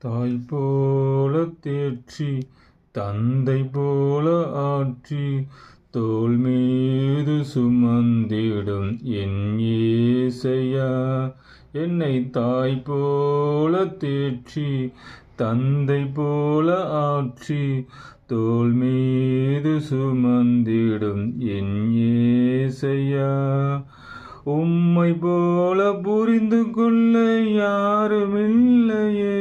தாய் போல தேற்றி தந்தை போல ஆற்றி தோள் மீது சுமந்திடும் என் இயேசையா. என்னை தாய் போல தேற்றி தந்தை போல ஆற்றி தோள் மீது சுமந்திடும் என் இயேசையா. உம்மை போல புரிந்து கொள்ள யாருமில்லையே,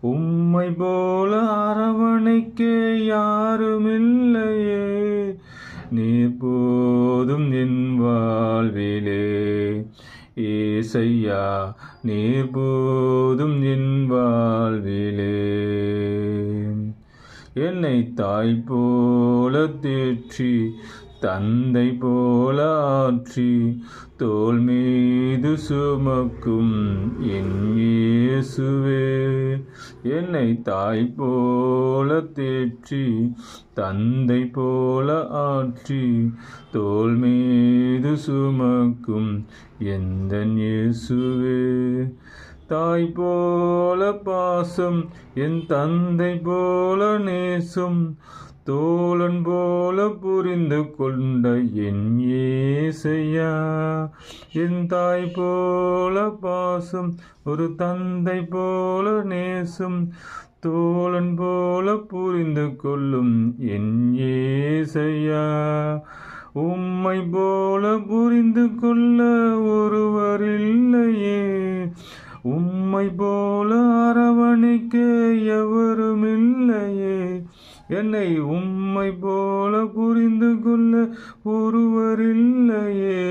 உம்மை போல அரவணைக்க யாருமில்லையே. நீர் போதும் என் வாழ்விலே ஏசையா, நீர் போதும் என் வாழ்விலே. என்னை தாய் போல தேற்றி தந்தை போல ஆற்றி தோள் மீது சுமக்கும் என் இயேசுவே. என்னை தாய் போல தேற்றி தந்தை போல ஆற்றி தோள் மீது சுமக்கும் எந்தன் இயேசுவே. தாய் போல பாசம் என் தந்தை போல நேசம் தோழன் போல புரிந்து கொண்ட என் இயேசையா. என் தாய் போல பாசம் ஒரு தந்தை போல நேசம் தோழன் போல புரிந்து கொள்ளும் என் இயேசையா. உம்மை போல புரிந்து கொள்ள ஒருவர் இல்லையே, உம்மை போல அரவணைக்க எவருமில்லையே. என்னை உம்மை போல புரிந்து கொள்ள ஒருவரில்லையே,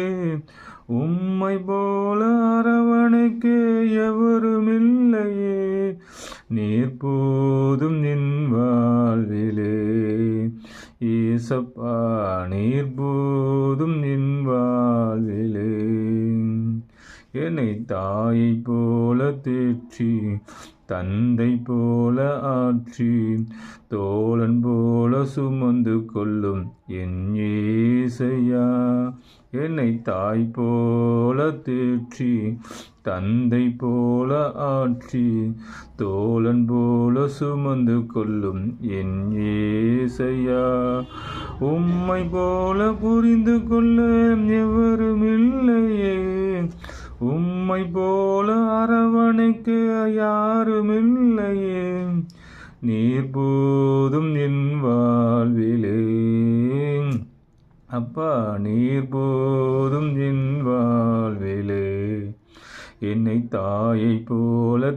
உம்மை போல அரவணைக்க எவருமில்லையே. நீர் போதும் என் வாழ்விலே ஏசப்பா, நீர் போதும் என் வாழ்விலே. என்னை தாயை போல தேற்றி தந்தை போல ஆற்றி தோழன் போல சுமந்து கொள்ளும் என் இயேசையா. என்னை தாய் போல தேற்றி தந்தை போல ஆற்றி தோழன் போல சுமந்து கொள்ளும் என் இயேசையா. உம்மை போல புரிந்து கொள்ள எவருமில்லையே, உம்மை போல அரவணைக்க யாருமில்லையே. நீர் போதும் என் வாழ்விலே அப்பா, நீர் போதும் என் வாழ்விலே. என்னை தாயை போல